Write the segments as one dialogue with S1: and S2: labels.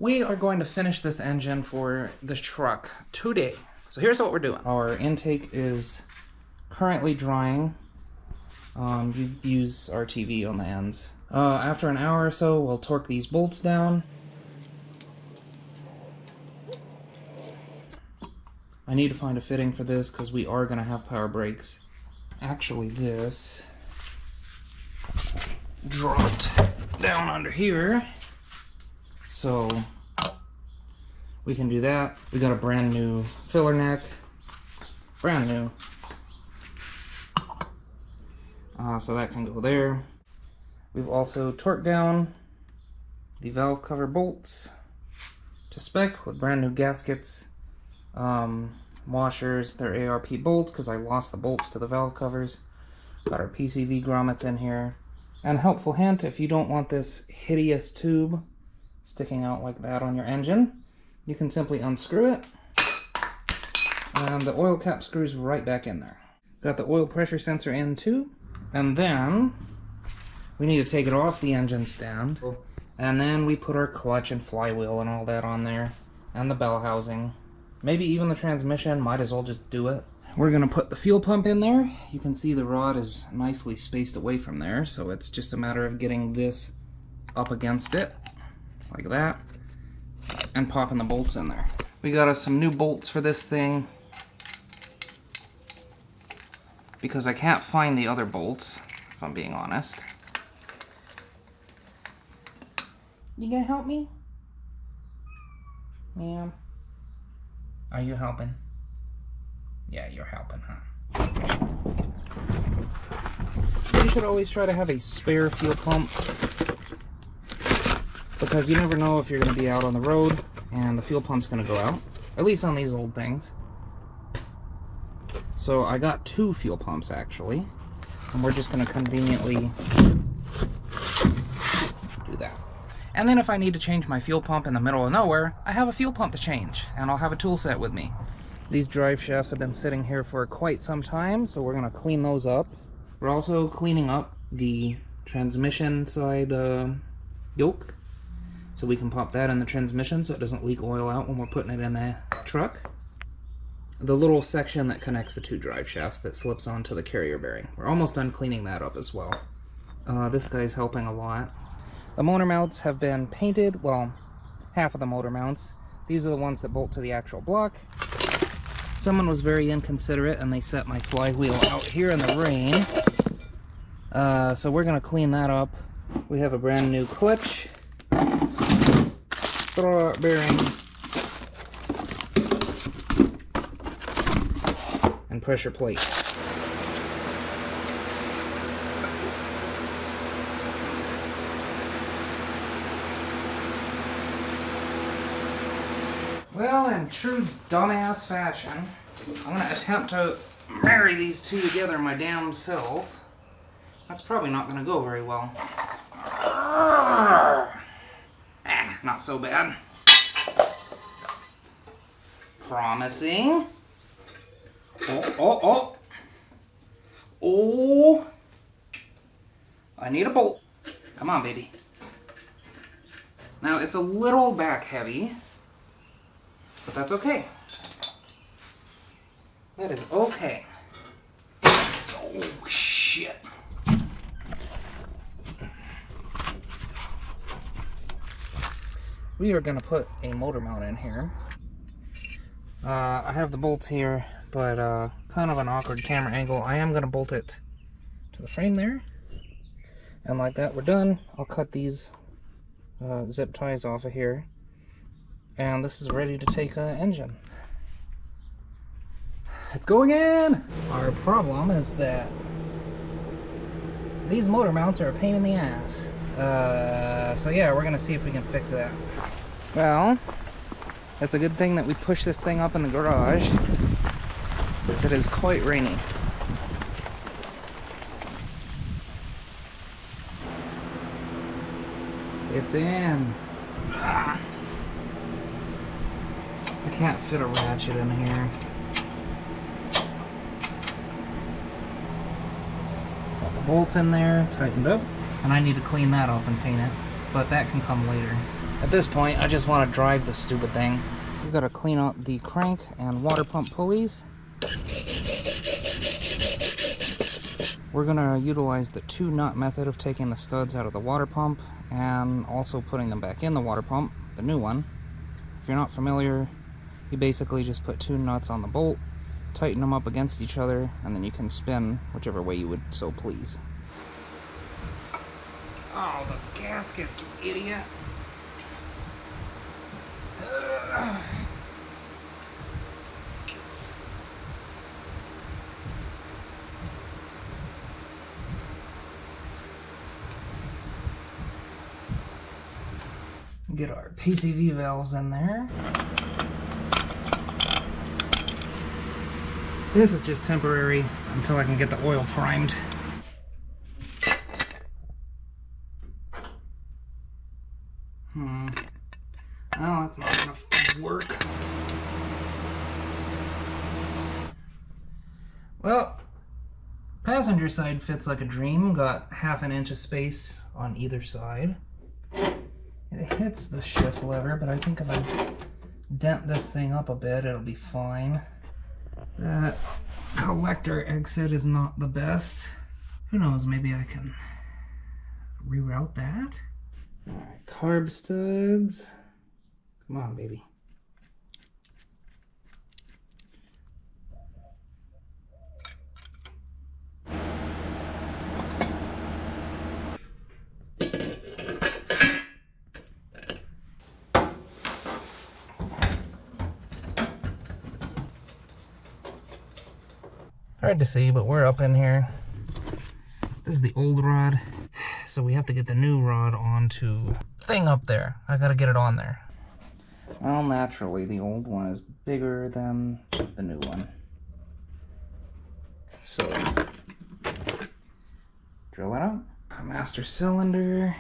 S1: We are going to finish this engine for the truck today. So here's what we're doing. Our intake is currently drying. You use RTV on the ends. After an hour or so, we'll torque these bolts down. I need to find a fitting for this because we are going to have power brakes. Actually, this dropped down under here. So we can do that. We got a brand new filler neck. Brand new. So that can go there. We've also torqued down the valve cover bolts to spec with brand new gaskets, washers. They're ARP bolts because I lost the bolts to the valve covers. Got our PCV grommets in here. And helpful hint, if you don't want this hideous tube sticking out like that on your engine, you can simply unscrew it and the oil cap screws right back in there. Got the oil pressure sensor in too, and then we need to take it off the engine stand, and then we put our clutch and flywheel and all that on there, and the bell housing, maybe even the transmission. Might as well just do it. We're gonna put the fuel pump in there. You can see the rod is nicely spaced away from there, so it's just a matter of getting this up against it like that and popping the bolts in there. We got us some new bolts for this thing because I can't find the other bolts, if I'm being honest. You gonna help me? Yeah. Are you helping? Yeah, you're helping, huh? You should always try to have a spare fuel pump, because you never know if you're going to be out on the road and the fuel pump's going to go out, at least on these old things. So I got 2 fuel pumps actually, and we're just going to conveniently do that. And then if I need to change my fuel pump in the middle of nowhere, I have a fuel pump to change, and I'll have a tool set with me. These drive shafts have been sitting here for quite some time, so we're going to clean those up. We're also cleaning up the transmission side yoke, so we can pop that in the transmission so it doesn't leak oil out when we're putting it in the truck. The little section that connects the 2 drive shafts that slips onto the carrier bearing. We're almost done cleaning that up as well. This guy's helping a lot. The motor mounts have been painted, well, half of the motor mounts. These are the ones that bolt to the actual block. Someone was very inconsiderate and they set my flywheel out here in the rain. So we're going to clean that up. We have a brand new clutch, throwout bearing, and pressure plate. Well, in true dumbass fashion, I'm going to attempt to marry these 2 together my damn self. That's probably not going to go very well. Not so bad. Promising. Oh. I need a bolt. Come on, baby. Now, it's a little back heavy, but that's okay. That is okay. Oh, shit. We are going to put a motor mount in here. I have the bolts here, but kind of an awkward camera angle. I am going to bolt it to the frame there. And like that, we're done. I'll cut these zip ties off of here. And this is ready to take an engine. Let's go again! Our problem is that these motor mounts are a pain in the ass. So yeah, we're gonna see if we can fix that. Well, it's a good thing that we pushed this thing up in the garage, because it is quite rainy. It's in. I can't fit a ratchet in here. Got the bolts in there, tightened up, and I need to clean that up and paint it, but that can come later. At this point, I just want to drive the stupid thing. We've got to clean out the crank and water pump pulleys. We're going to utilize the 2-nut method of taking the studs out of the water pump and also putting them back in the water pump, the new one. If you're not familiar, you basically just put 2 nuts on the bolt, tighten them up against each other, and then you can spin whichever way you would so please. Oh, the gaskets, you idiot! Get our PCV valves in there. This is just temporary until I can get the oil primed. Oh, that's not enough work. Well, passenger side fits like a dream. Got 1/2 inch of space on either side. It hits the shift lever, but I think if I dent this thing up a bit, it'll be fine. That collector exit is not the best. Who knows, maybe I can reroute that. Alright, carb studs. Come on, baby. Hard to see, but we're up in here. This is the old rod, so we have to get the new rod onto thing up there. I gotta get it on there. Well, naturally, the old one is bigger than the new one. So, drill it out. Master cylinder.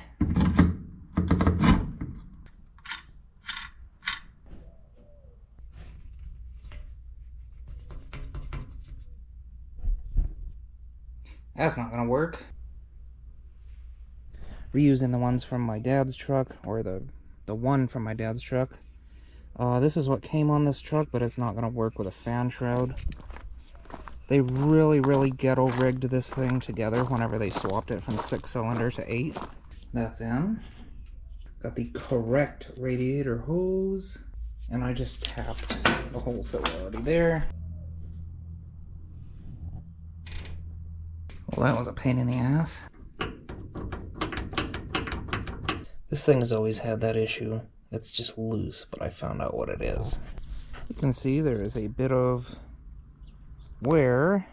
S1: That's not gonna work. Reusing the ones from my dad's truck, or the one from my dad's truck. This is what came on this truck, but it's not gonna work with a fan shroud. They really ghetto rigged this thing together whenever they swapped it from 6-cylinder to 8. That's in. Got the correct radiator hose, and I just tapped the holes that were already there. Well, that was a pain in the ass. This thing has always had that issue. It's just loose, but I found out what it is. You can see there is a bit of wear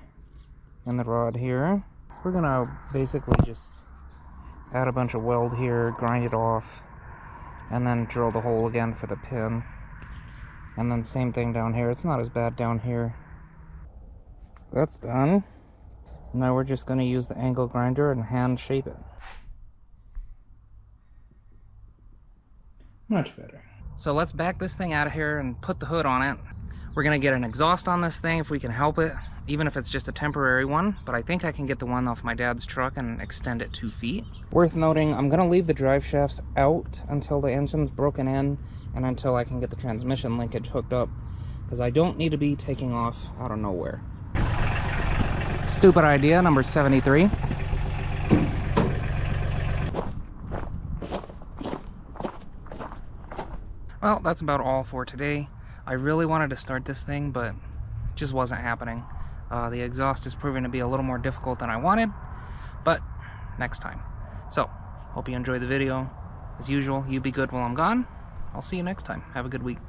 S1: in the rod here. We're gonna basically just add a bunch of weld here, grind it off, and then drill the hole again for the pin. And then same thing down here. It's not as bad down here. That's done. Now we're just going to use the angle grinder and hand shape it. Much better. So let's back this thing out of here and put the hood on it. We're going to get an exhaust on this thing if we can help it, even if it's just a temporary one, but I think I can get the one off my dad's truck and extend it 2 feet. Worth noting, I'm going to leave the drive shafts out until the engine's broken in and until I can get the transmission linkage hooked up, because I don't need to be taking off out of nowhere. Stupid idea number 73. Well, that's about all for today. I really wanted to start this thing, but it just wasn't happening. The exhaust is proving to be a little more difficult than I wanted, but next time. So, hope you enjoyed the video. As usual, you be good while I'm gone. I'll see you next time. Have a good week.